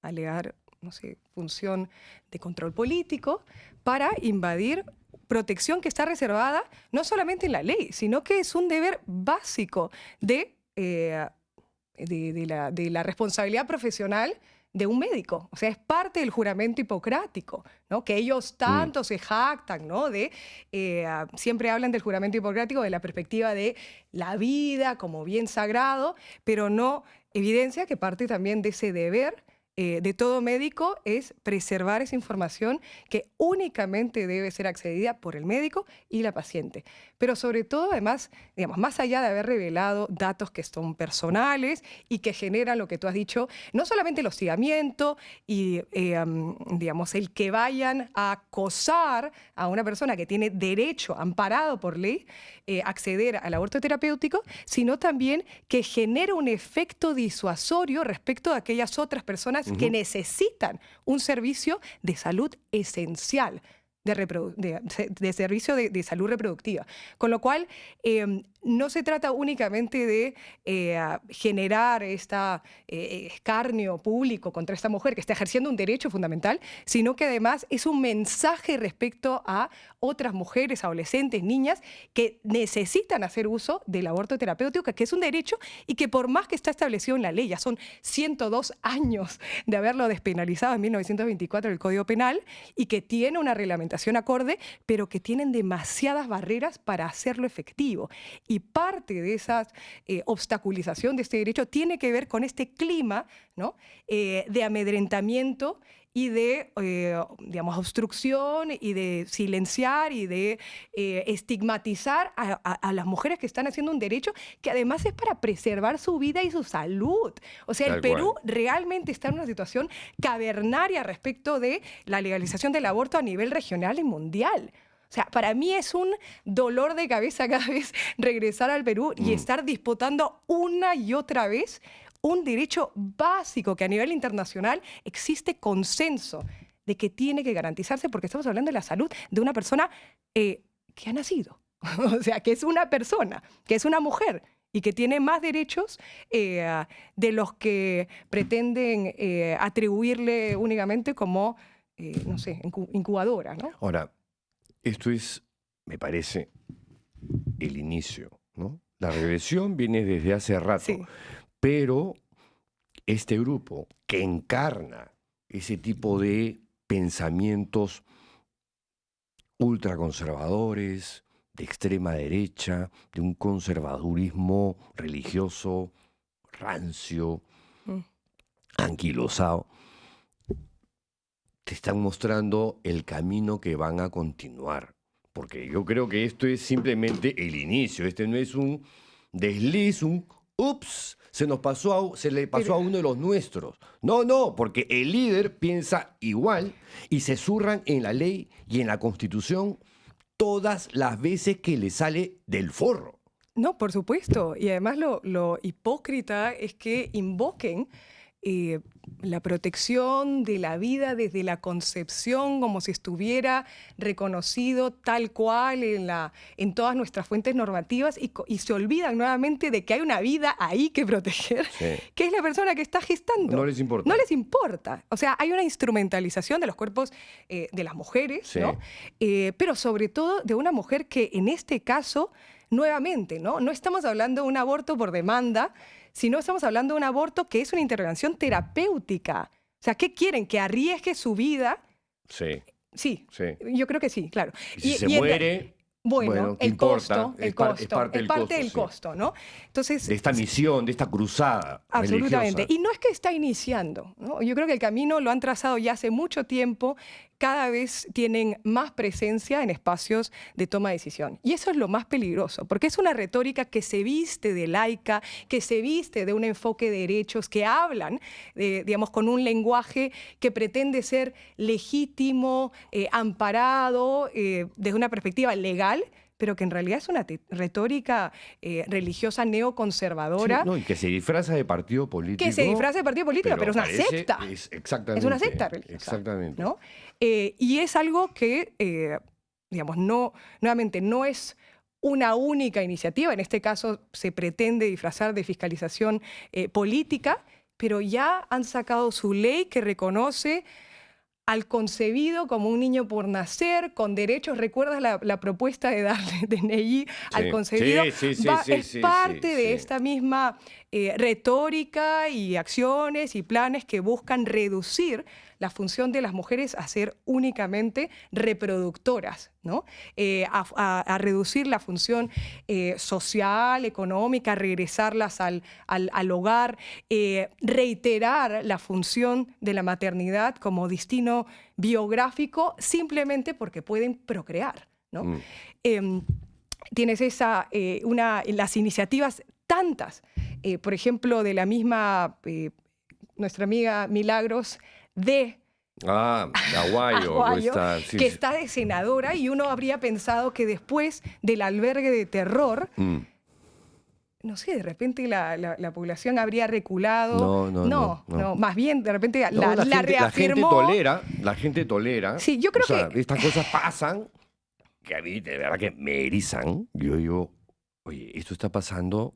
alegar, no sé, función de control político para invadir protección que está reservada no solamente en la ley, sino que es un deber básico de la responsabilidad profesional de un médico. O sea, es parte del juramento hipocrático, ¿no? Que ellos tanto se jactan, ¿no? Siempre hablan del juramento hipocrático de la perspectiva de la vida como bien sagrado, pero no evidencia que parte también de ese deber de todo médico es preservar esa información que únicamente debe ser accedida por el médico y la paciente. Pero sobre todo, además, digamos, más allá de haber revelado datos que son personales y que generan lo que tú has dicho, no solamente el hostigamiento y, digamos, el que vayan a acosar a una persona que tiene derecho, amparado por ley, acceder al aborto terapéutico, sino también que genera un efecto disuasorio respecto a aquellas otras personas que necesitan un servicio de salud esencial, de servicio de salud reproductiva. Con lo cual, no se trata únicamente de generar escarnio público contra esta mujer que está ejerciendo un derecho fundamental, sino que además es un mensaje respecto a otras mujeres, adolescentes, niñas que necesitan hacer uso del aborto terapéutico, que es un derecho y que por más que está establecido en la ley, ya son 102 años de haberlo despenalizado en 1924 el Código Penal, y que tiene una reglamentación acorde, pero que tienen demasiadas barreras para hacerlo efectivo. Y parte de esa obstaculización de este derecho tiene que ver con este clima, ¿no? De amedrentamiento y de, digamos, obstrucción y de silenciar y de estigmatizar a las mujeres que están haciendo un derecho que además es para preservar su vida y su salud. O sea, el Tal Perú cual. realmente está en una situación cavernaria respecto de la legalización del aborto a nivel regional y mundial. O sea, para mí es un dolor de cabeza cada vez regresar al Perú y estar disputando una y otra vez un derecho básico que a nivel internacional existe consenso de que tiene que garantizarse porque estamos hablando de la salud de una persona que ha nacido. O sea, que es una persona, que es una mujer y que tiene más derechos de los que pretenden atribuirle únicamente como, no sé, incubadora, ¿no? Ahora, esto es, me parece, el inicio, ¿no? La regresión viene desde hace rato, Sí. pero este grupo que encarna ese tipo de pensamientos ultraconservadores, de extrema derecha, de un conservadurismo religioso, rancio, Mm. anquilosado, te están mostrando el camino que van a continuar. Porque yo creo que esto es simplemente el inicio. Este no es un desliz, un ups, se le pasó a uno de los nuestros. No, no, porque el líder piensa igual y se zurran en la ley y en la Constitución todas las veces que le sale del forro. No, por supuesto. Y además lo hipócrita es que invoquen la protección de la vida desde la concepción como si estuviera reconocido tal cual en todas nuestras fuentes normativas y se olvidan nuevamente de que hay una vida ahí que proteger, Sí. que es la persona que está gestando. No les importa. No les importa. O sea, hay una instrumentalización de los cuerpos de las mujeres, Sí. ¿no? Pero sobre todo de una mujer que en este caso, nuevamente, ¿no? No estamos hablando de un aborto por demanda, sino estamos hablando de un aborto que es una intervención terapéutica. O sea, ¿qué quieren? ¿Que arriesgue su vida? Sí, Sí, sí. yo creo que sí, claro. Y si se y en- muere, Bueno, ¿qué el importa? costo, Es el par- es costo, parte es del parte costo, del sí. costo, ¿no? Entonces, De esta misión, de esta cruzada absolutamente. religiosa. Y no es que está iniciando, ¿no? Yo creo que el camino lo han trazado ya hace mucho tiempo. Cada vez tienen más presencia en espacios de toma de decisión. Y eso es lo más peligroso, porque es una retórica que se viste de laica, que se viste de un enfoque de derechos, que hablan, digamos, con un lenguaje que pretende ser legítimo, amparado, desde una perspectiva legal, pero que en realidad es una retórica religiosa Sí, neoconservadora no, y que se disfraza de partido político. que se disfraza de partido político, pero es una parece- secta. exactamente. Es una secta religiosa. Exactamente. ¿No? Y es algo que, digamos, nuevamente, no es una única iniciativa. En este caso se pretende disfrazar de fiscalización política, pero ya han sacado su ley que reconoce al concebido como un niño por nacer, con derechos. ¿Recuerdas la propuesta de darle DNI al Sí. concebido? Sí, sí, sí, Es sí, parte sí, de sí. esta misma retórica y acciones y planes que buscan reducir la función de las mujeres a ser únicamente reproductoras, ¿no? A reducir la función social, económica, regresarlas al hogar, reiterar la función de la maternidad como destino biográfico simplemente porque pueden procrear, ¿no? Tienes las iniciativas tantas, por ejemplo, de la misma, nuestra amiga Milagros de Aguayo, Aguayo, sí, que sí. está de senadora, y uno habría pensado que después del albergue de terror, no sé, de repente la población habría reculado. No. Más bien, de repente No, la reafirmó. la gente tolera. Sí, yo creo O sea, que- estas cosas pasan que a mí de verdad que me erizan. Yo digo, oye, esto está pasando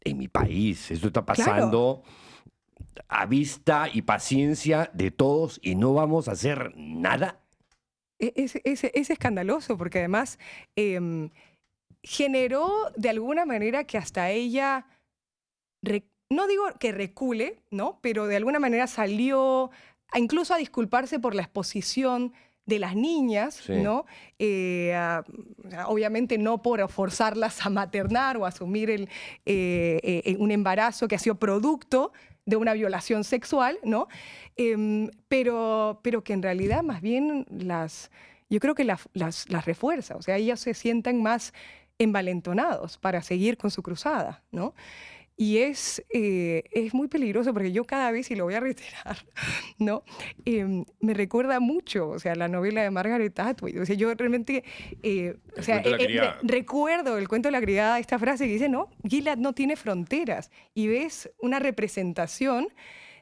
en mi país, esto está pasando a vista y paciencia de todos y no vamos a hacer nada. Es escandaloso porque además generó de alguna manera que hasta ella, no digo que recule, ¿no? Pero de alguna manera salió incluso a disculparse por la exposición de las niñas, Sí. ¿no? Obviamente no por forzarlas a maternar o a asumir un embarazo que ha sido producto de una violación sexual, ¿no? Pero que en realidad más bien yo creo que las refuerza, o sea, ellos se sientan más envalentonados para seguir con su cruzada, ¿no? Y es muy peligroso porque yo cada vez, y lo voy a reiterar, ¿no? Me recuerda mucho, o sea, la novela de Margaret Atwood. O sea, yo realmente, o sea, cuento de la criada. recuerdo el cuento de la criada, esta frase que dice, ¿no? Gilead no tiene fronteras. Y ves una representación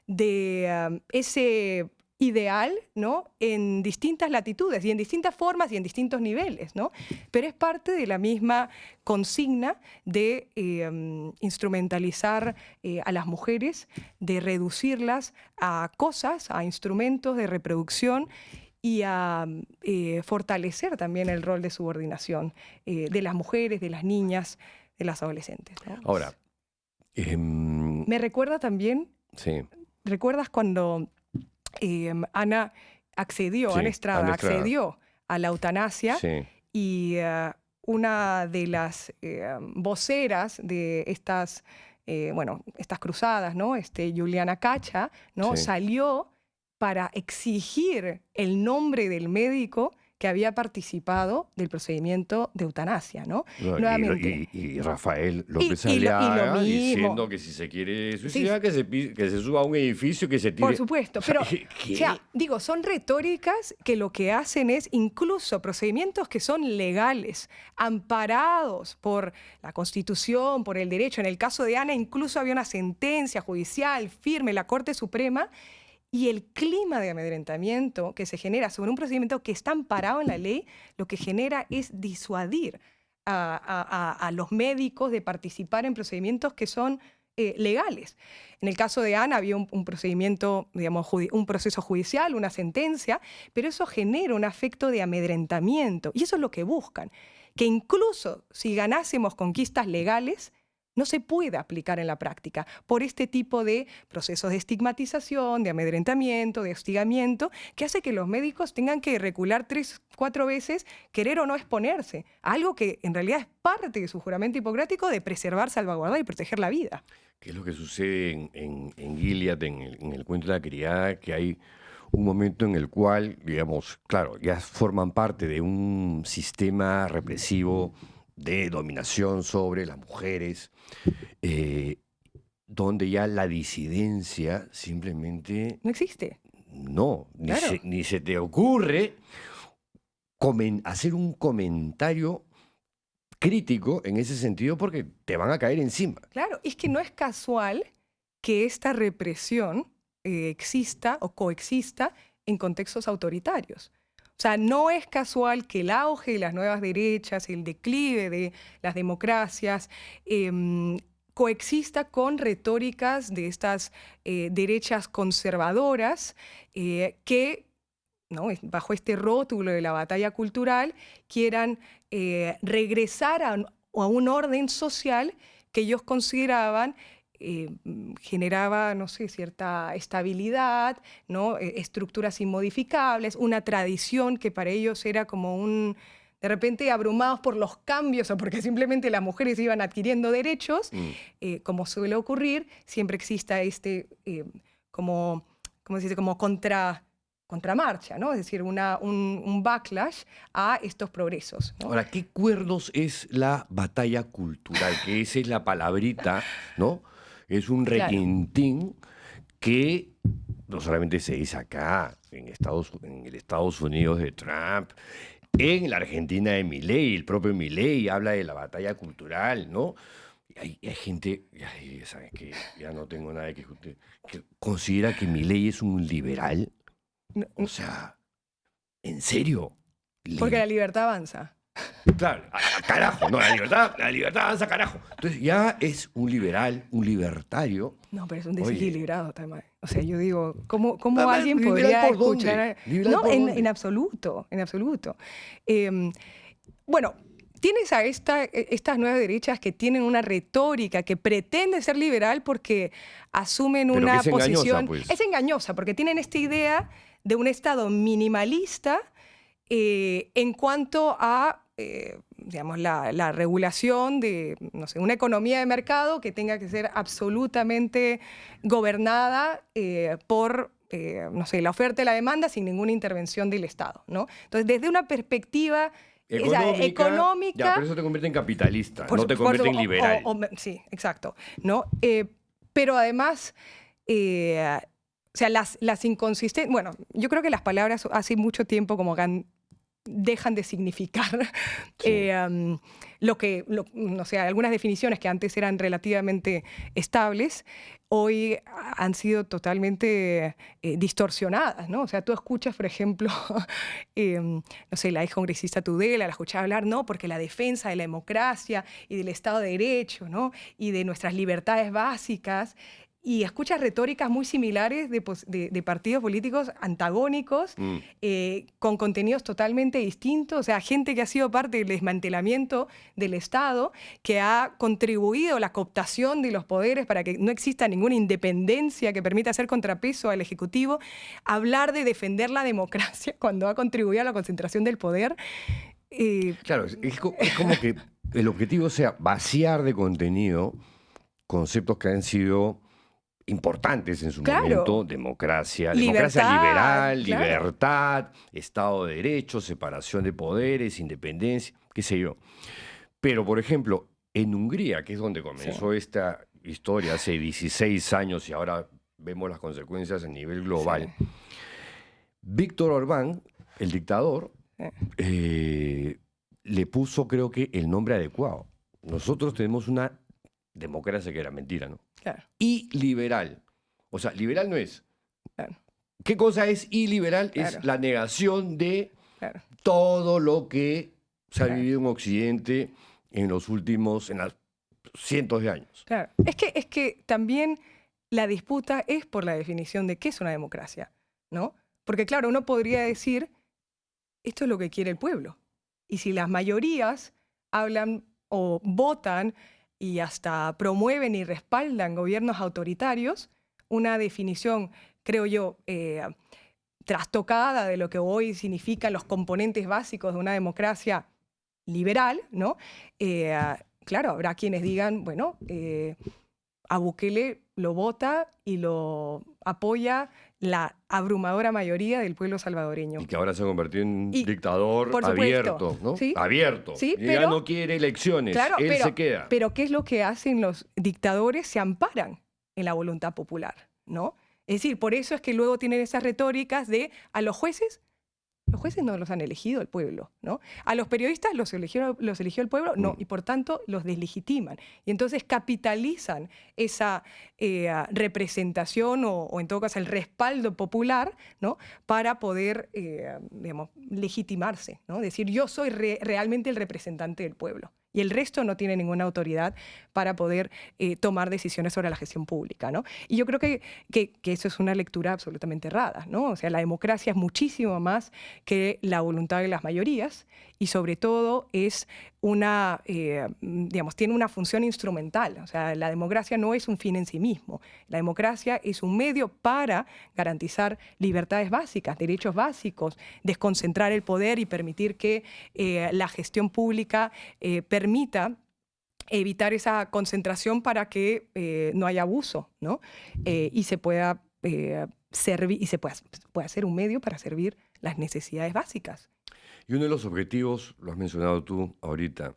de ese ideal, ¿no? En distintas latitudes y en distintas formas y en distintos niveles, ¿no? Pero es parte de la misma consigna de instrumentalizar a las mujeres, de reducirlas a cosas, a instrumentos de reproducción y a fortalecer también el rol de subordinación de las mujeres, de las niñas, de las adolescentes, ¿no? Ahora, Me recuerda también, sí, ¿recuerdas cuando Ana Sí, Estrada Ana Estrada. accedió a la eutanasia sí, y una de las voceras de estas cruzadas, ¿no? Juliana Cacha, ¿no? Sí. Salió para exigir el nombre del médico que había participado del procedimiento de eutanasia, ¿no? No, Nuevamente. y Rafael López y lo Aliaga mismo. diciendo que si se quiere suicidar, que se suba a un edificio, que se tire. Por supuesto, pero, ¿qué? o sea, digo, son retóricas que lo que hacen es incluso procedimientos que son legales, amparados por la Constitución, por el derecho. En el caso de Ana incluso había una sentencia judicial firme en la Corte Suprema, y el clima de amedrentamiento que se genera sobre un procedimiento que está amparado en la ley, lo que genera es disuadir a los médicos de participar en procedimientos que son legales. En el caso de Ana había un procedimiento, digamos, un proceso judicial, una sentencia, pero eso genera un afecto de amedrentamiento. Y eso es lo que buscan, que incluso si ganásemos conquistas legales, no se puede aplicar en la práctica por este tipo de procesos de estigmatización, de amedrentamiento, de hostigamiento, que hace que los médicos tengan que recular 3, 4 veces, querer o no exponerse a algo que en realidad es parte de su juramento hipocrático de preservar, salvaguardar y proteger la vida. ¿Qué es lo que sucede en Gilead, en el cuento de la criada? Que hay un momento en el cual, digamos, claro, ya forman parte de un sistema represivo de dominación sobre las mujeres, donde ya la disidencia simplemente No existe. no, Claro. ni se te ocurre hacer un comentario crítico en ese sentido porque te van a caer encima. Claro, es que no es casual que esta represión exista o coexista en contextos autoritarios. O sea, no es casual que el auge de las nuevas derechas, el declive de las democracias, coexista con retóricas de estas derechas conservadoras que, ¿no?, bajo este rótulo de la batalla cultural, quieran regresar a un orden social que ellos consideraban generaba, no sé, cierta estabilidad, ¿no? Estructuras inmodificables, una tradición que para ellos era como de repente abrumados por los cambios o porque simplemente las mujeres iban adquiriendo derechos, como suele ocurrir, siempre exista como contramarcha, ¿no? Es decir, un backlash a estos progresos, ¿no? Ahora, ¿qué cuerdos es la batalla cultural? Que esa es la palabrita, ¿no? Es un Claro. requintín que no solamente se dice acá, en el Estados Unidos de Trump, en la Argentina de Milei, el propio Milei habla de la batalla cultural, ¿no? Hay gente, ¿sabes qué? Ya no tengo nada que discutir, que considera que Milei es un liberal. No, O sea, ¿en serio? porque la libertad avanza. Claro, carajo, no, la libertad avanza, carajo. Entonces ya es un liberal, un libertario. No, pero es un Oye. desequilibrado también. O sea, yo digo, ¿cómo Además, alguien ¿liberal podría por dónde? escuchar? ¿Liberal No, por dónde? en absoluto, en absoluto. Bueno, tienes a estas nuevas derechas que tienen una retórica que pretende ser liberal porque asumen Pero que una es engañosa, posición... pues. Es engañosa porque tienen esta idea de un Estado minimalista, en cuanto a digamos, la regulación de, no sé, una economía de mercado que tenga que ser absolutamente gobernada por, no sé, la oferta y la demanda sin ninguna intervención del Estado, ¿no? Entonces, desde una perspectiva económica, ya, pero eso te convierte en capitalista, no te convierte en liberal. Sí, exacto, ¿no? Pero además, o sea, las inconsistencias, bueno, yo creo que las palabras hace mucho tiempo como que dejan de significar Sí. no sé, algunas definiciones que antes eran relativamente estables, hoy han sido totalmente distorsionadas, ¿no? O sea, tú escuchas, por ejemplo, no sé, la excongresista Tudela, la escuchaba hablar, ¿no? Porque la defensa de la democracia y del Estado de Derecho, ¿no? Y de nuestras libertades básicas. Y escuchas retóricas muy similares de partidos políticos antagónicos, con contenidos totalmente distintos. O sea, gente que ha sido parte del desmantelamiento del Estado, que ha contribuido a la cooptación de los poderes para que no exista ninguna independencia que permita hacer contrapeso al Ejecutivo. Hablar de defender la democracia cuando ha contribuido a la concentración del poder. Claro, es como que el objetivo sea vaciar de contenido conceptos que han sido importantes en su momento: democracia liberal, libertad, Estado de Derecho, separación de poderes, independencia, qué sé yo. Pero, por ejemplo, en Hungría, que es donde comenzó esta historia hace 16 años y ahora vemos las consecuencias a nivel global, Víctor Orbán, el dictador, le puso, creo que, el nombre adecuado. Nosotros tenemos una democracia que era mentira, ¿no? Claro. Y liberal. O sea, liberal no es. Claro. ¿Qué cosa es iliberal? Claro. Es la negación de Claro. todo lo que se ha Claro. vivido en Occidente en los cientos de años. Claro. Es que también la disputa es por la definición de qué es una democracia, ¿no? Porque, claro, uno podría decir, esto es lo que quiere el pueblo. Y si las mayorías hablan o votan y hasta promueven y respaldan gobiernos autoritarios, una definición, creo yo, trastocada de lo que hoy significan los componentes básicos de una democracia liberal, ¿no? Claro, habrá quienes digan, bueno, a Bukele lo vota y lo apoya la abrumadora mayoría del pueblo salvadoreño. Y que ahora se ha convertido en un dictador por supuesto, abierto, ¿no? ¿sí? Abierto. Sí, Y ya no quiere elecciones, claro, él se queda. Pero ¿qué es lo que hacen los dictadores? Se amparan en la voluntad popular, ¿no? Es decir, por eso es que luego tienen esas retóricas de a los jueces no los han elegido el pueblo, ¿no? A los periodistas los eligió el pueblo, no, y por tanto los deslegitiman. Y entonces capitalizan esa representación o en todo caso el respaldo popular, ¿no? Para poder, digamos, legitimarse, ¿no? Decir, yo soy realmente el representante del pueblo. Y el resto no tiene ninguna autoridad para poder tomar decisiones sobre la gestión pública, ¿no? Y yo creo que eso es una lectura absolutamente errada, ¿no? O sea, la democracia es muchísimo más que la voluntad de las mayorías y sobre todo es una, digamos, tiene una función instrumental. O sea, la democracia no es un fin en sí mismo. La democracia es un medio para garantizar libertades básicas, derechos básicos, desconcentrar el poder y permitir que la gestión pública permita evitar esa concentración para que no haya abuso, ¿no? Y se pueda servir y se pueda ser un medio para servir las necesidades básicas. Y uno de los objetivos, lo has mencionado tú ahorita,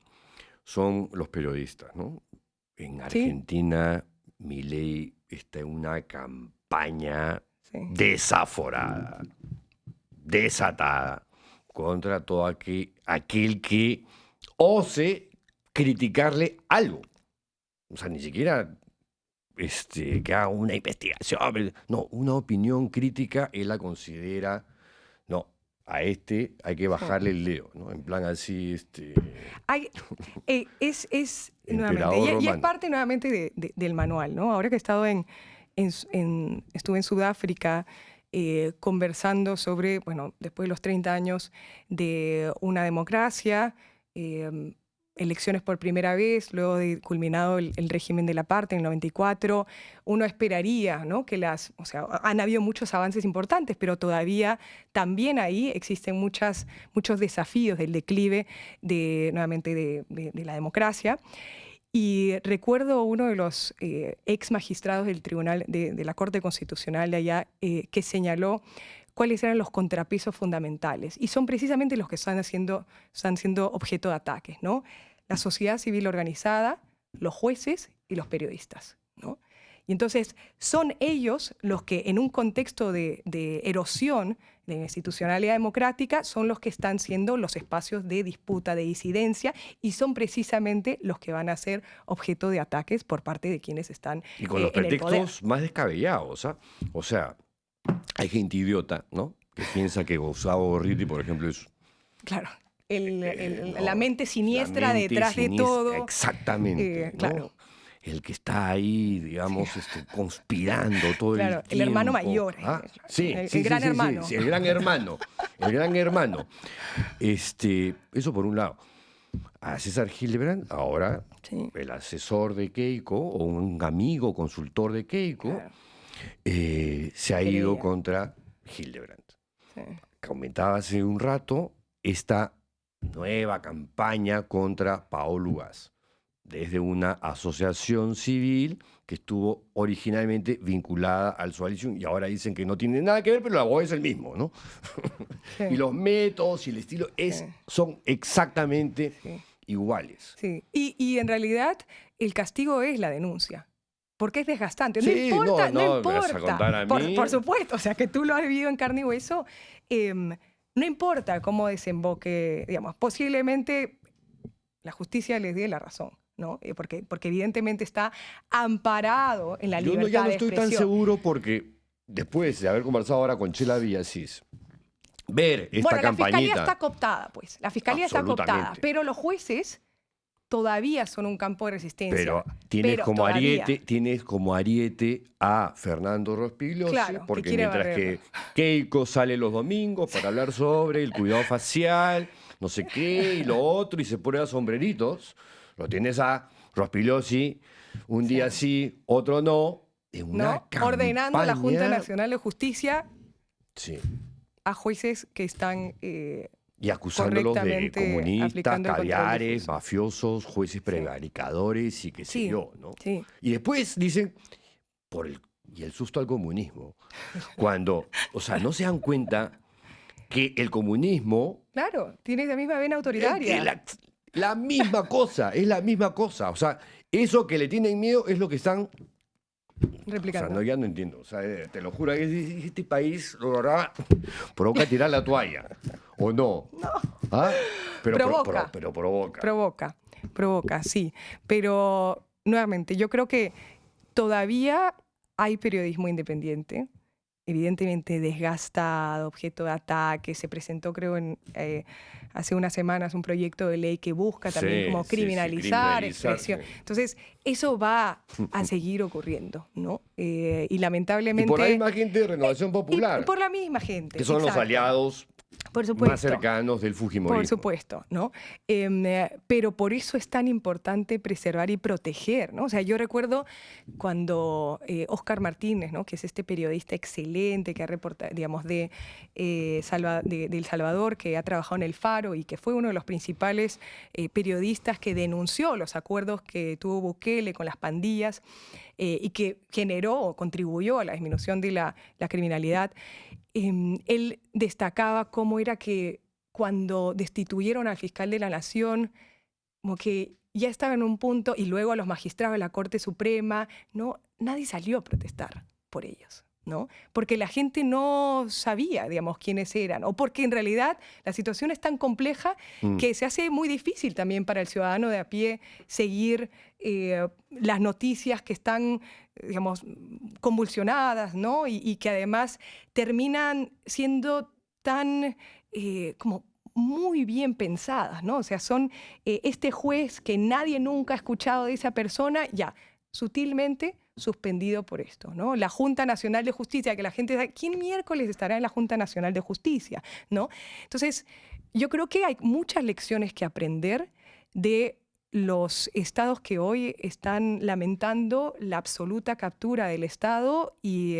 son los periodistas, ¿no? En Argentina, Milei está en una campaña desaforada, desatada, contra todo aquel que ose criticarle algo. O sea, ni siquiera que haga una investigación, no, una opinión crítica, él la considera, no, a hay que bajarle el dedo, ¿no? En plan así, nuevamente, y es parte nuevamente del manual, ¿no? Ahora que he estado estuve en Sudáfrica conversando sobre, bueno, después de los 30 años de una democracia, elecciones por primera vez, luego de culminado el régimen del apartheid en el 94, uno esperaría, ¿no?, que o sea, han habido muchos avances importantes, pero todavía también ahí existen muchos desafíos del declive nuevamente de la democracia. Y recuerdo uno de los ex magistrados del tribunal de la Corte Constitucional de allá que señaló cuáles eran los contrapesos fundamentales. Y son precisamente los que están siendo objeto de ataques, ¿no? La sociedad civil organizada, los jueces y los periodistas, ¿no? Y entonces son ellos los que en un contexto de erosión de la institucionalidad democrática son los que están siendo los espacios de disputa, de disidencia, y son precisamente los que van a ser objeto de ataques por parte de quienes están Y con los en el poder. pretextos más descabellados, ¿ah? O sea, hay gente idiota, ¿no?, que piensa que Gustavo Gorriti, por ejemplo, es... Claro, no, la mente siniestra la mente detrás de siniestra, todo. exactamente, ¿no? Claro. El que está ahí, digamos, conspirando todo Claro, el tiempo. el hermano mayor. ¿Ah? Sí, El sí, gran sí, sí, hermano. sí, el gran hermano. El gran hermano. Eso por un lado. A César Hildebrand, ahora Sí. el asesor de Keiko, o un amigo consultor de Keiko, Claro. se ha ido Quería. contra Hildebrand. Sí. Comentaba hace un rato esta nueva campaña contra Paolo Ugaz, desde una asociación civil que estuvo originalmente vinculada al Coalition y ahora dicen que no tiene nada que ver, pero el abogado es el mismo, ¿no? Sí. Y los métodos y el estilo Sí. son exactamente Sí. iguales. Sí. Y en realidad el castigo es la denuncia. Porque es desgastante. No Sí, importa, no, no me vas a importa. contar a mí. Por supuesto, o sea, que tú lo has vivido en carne y hueso. No importa cómo desemboque, digamos, posiblemente la justicia les dé la razón, ¿no? Porque evidentemente está amparado en la Yo libertad ya no de estoy tan expresión. seguro porque después de haber conversado ahora con Chela Villasís, ver esta Bueno, la fiscalía campañita... está cooptada, pues. La fiscalía está cooptada, Absolutamente. pero los jueces todavía son un campo de resistencia. Pero tienes Pero como todavía. ariete a Fernando Rospigliosi, Claro, que porque quiere mientras barrerlo. que Keiko sale los domingos para hablar sobre el cuidado facial, no sé qué, y lo otro, y se pone a sombreritos, lo tienes a Rospigliosi un día sí, otro no, en una ¿No? Ordenando a la Junta campaña- Nacional de Justicia Sí. a jueces que están Y acusándolos de correctamente comunistas, aplicando el control caviares, difuso. mafiosos, jueces prevaricadores y qué sé Sí, yo, ¿no? sí. Y después dicen, y el susto al comunismo. Cuando, o sea, no se dan cuenta que el comunismo Claro, tiene la misma vena es autoritaria. la misma cosa, es la misma cosa. O sea, eso que le tienen miedo es lo que están... O sea, Replicando. no, ya no entiendo. O sea, te lo juro, que este país lo verdad, provoca tirar la toalla. ¿O no? No. ¿Ah? Provoca. Pero provoca. Provoca, sí. Pero, nuevamente, yo creo que todavía hay periodismo independiente, evidentemente desgastado, objeto de ataque. Se presentó, creo, hace unas semanas un proyecto de ley que busca también Sí, como sí, sí, criminalizar criminalizar, expresión. sí. Entonces, eso va a seguir ocurriendo, ¿no? Y Y lamentablemente... por la misma gente de Renovación Popular, y por la misma gente. que son los exacto. aliados Por supuesto. más cercanos del fujimorismo. Por supuesto, ¿no? Pero por eso es tan importante preservar y proteger, ¿no? O sea, yo recuerdo cuando Óscar Martínez, ¿no?, que es este periodista excelente que ha reportado, digamos, de El Salvador, que ha trabajado en El Faro y que fue uno de los principales periodistas que denunció los acuerdos que tuvo Bukele con las pandillas y que generó o contribuyó a la disminución de la criminalidad. Él destacaba cómo era que cuando destituyeron al fiscal de la Nación, como que ya estaba en un punto, y luego a los magistrados de la Corte Suprema, ¿no? Nadie salió a protestar por ellos, ¿no? Porque la gente no sabía, digamos, quiénes eran, o porque en realidad la situación es tan compleja que se hace muy difícil también para el ciudadano de a pie seguir las noticias que están, digamos, convulsionadas, ¿no? Y que además terminan siendo tan como muy bien pensadas, ¿no? O sea, son este juez que nadie nunca ha escuchado de esa persona, ya, sutilmente suspendido por esto, ¿no? La Junta Nacional de Justicia, que la gente sabe, ¿quién miércoles estará en la Junta Nacional de Justicia?, ¿no? Entonces, yo creo que hay muchas lecciones que aprender de los estados que hoy están lamentando la absoluta captura del Estado y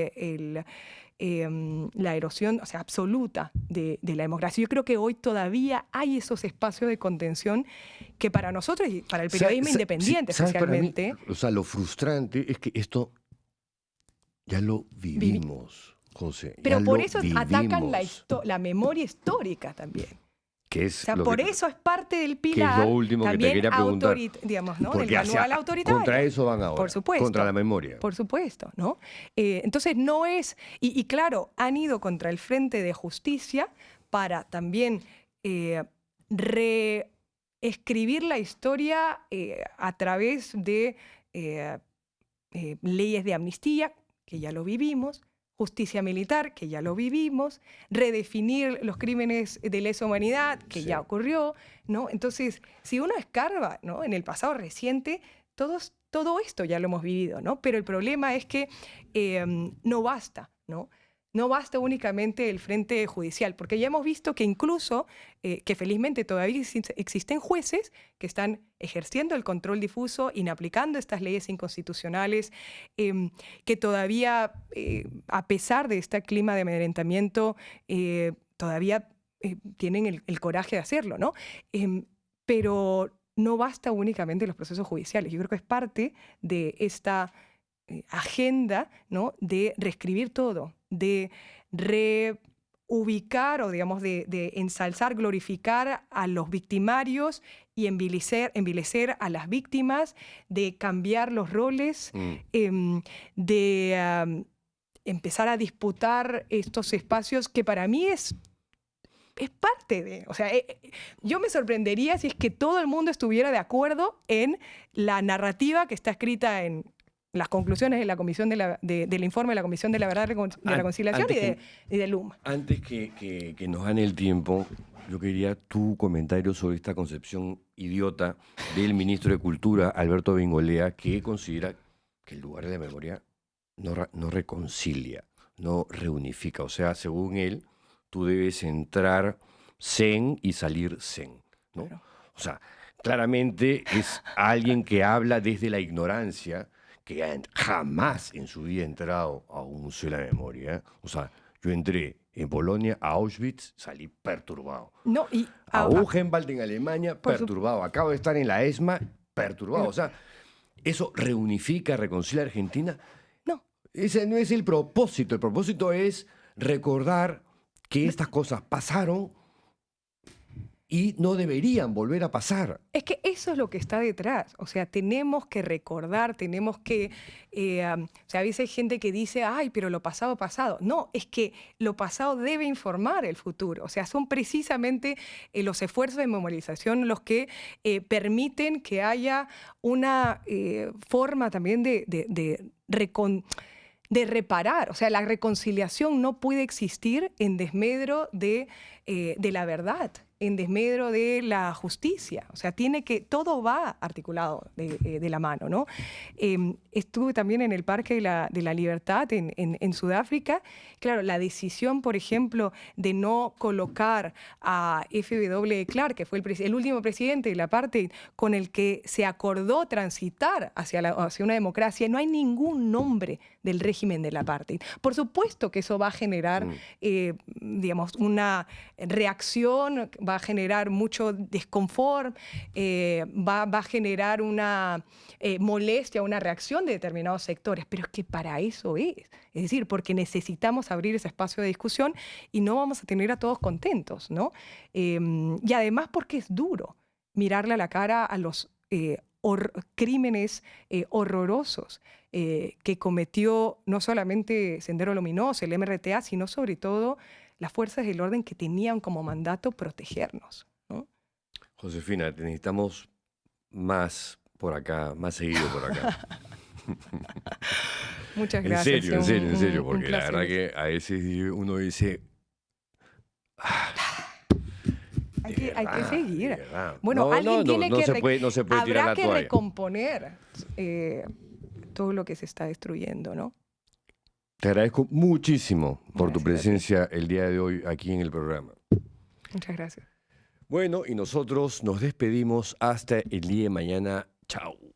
la erosión, o sea, absoluta de la democracia. Yo creo que hoy todavía hay esos espacios de contención que para nosotros y para el periodismo independiente ¿sabes para mí? especialmente... O sea, lo frustrante es que esto ya lo vivimos, José. Pero ya por lo eso atacan vivimos, la memoria histórica también. que O es sea, lo por que, eso es parte del que es pilar lo último que te también quería preguntar. digamos, ¿no? Porque Del manual autoritario. contra eso van ahora. Por supuesto. Contra la memoria. Por supuesto, ¿no? Entonces no es... Y claro, han ido contra el Frente de Justicia para también reescribir la historia a través de leyes de amnistía, que ya lo vivimos, justicia militar, que ya lo vivimos, redefinir los crímenes de lesa humanidad, que Sí. ya ocurrió, ¿no? Entonces, si uno escarba, ¿no? En el pasado reciente, todo esto ya lo hemos vivido, ¿no? Pero el problema es que no basta, ¿no? No basta únicamente el frente judicial, porque ya hemos visto que incluso, que felizmente todavía existen jueces que están ejerciendo el control difuso, inaplicando estas leyes inconstitucionales, que todavía, a pesar de este clima de amedrentamiento, todavía tienen el coraje de hacerlo, ¿no? Pero no basta únicamente los procesos judiciales. Yo creo que es parte de esta agenda, ¿no? De reescribir todo, de reubicar o, digamos, de ensalzar, glorificar a los victimarios y envilecer a las víctimas, de cambiar los roles, de empezar a disputar estos espacios que para mí es parte de... O sea, yo me sorprendería si es que todo el mundo estuviera de acuerdo en la narrativa que está escrita en las conclusiones de la comisión del informe de la Comisión de la Verdad y la Reconciliación y de LUM. Antes que nos gane el tiempo, yo quería tu comentario sobre esta concepción idiota del ministro de Cultura, Alberto Bengolea, que considera que el lugar de la memoria no reconcilia, no reunifica. O sea, según él, tú debes entrar zen y salir zen, ¿no? Claro. O sea, claramente es alguien que habla desde la ignorancia, que jamás en su vida ha entrado a un museo de la memoria. O sea, yo entré en Polonia, a Auschwitz, salí perturbado. No, y A Buchenwald en Alemania, Por perturbado. Acabo de estar en la ESMA, perturbado. O sea, ¿eso reunifica, reconcilia a Argentina? no. Ese no es el propósito. El propósito es recordar que estas cosas pasaron y no deberían volver a pasar. Es que eso es lo que está detrás. O sea, tenemos que recordar, tenemos que... o sea, a veces hay gente que dice, ay, pero lo pasado, pasado. No, es que lo pasado debe informar el futuro. O sea, son precisamente los esfuerzos de memorialización los que permiten que haya una forma también de reparar. O sea, la reconciliación no puede existir en desmedro de la verdad, en desmedro de la justicia. O sea, todo va articulado de la mano, ¿no? Estuve también en el Parque de la Libertad en Sudáfrica. Claro, la decisión, por ejemplo, de no colocar a F.W. de Klerk, que fue el último presidente de la apartheid, con el que se acordó transitar hacia una democracia, no hay ningún nombre del régimen del apartheid. Por supuesto que eso va a generar, digamos, una reacción, va a generar mucho desconfort, va a generar una molestia, una reacción de determinados sectores, pero es que para eso es decir, porque necesitamos abrir ese espacio de discusión y no vamos a tener a todos contentos, ¿no? Y además porque es duro mirarle a la cara a los crímenes horrorosos que cometió no solamente Sendero Luminoso, el MRTA, sino sobre todo las fuerzas del orden que tenían como mandato protegernos, ¿no? Josefina, te necesitamos más por acá, más seguido por acá. Muchas gracias. En serio, Un porque la placer. verdad que a veces uno dice... Hay que seguir. de verdad. Bueno, alguien tiene no que se puede tirar habrá la que toalla. recomponer todo lo que se está destruyendo, ¿no? Te agradezco muchísimo por tu Gracias a ti. presencia el día de hoy aquí en el programa. Muchas gracias. Bueno, y nosotros nos despedimos hasta el día de mañana. Chao.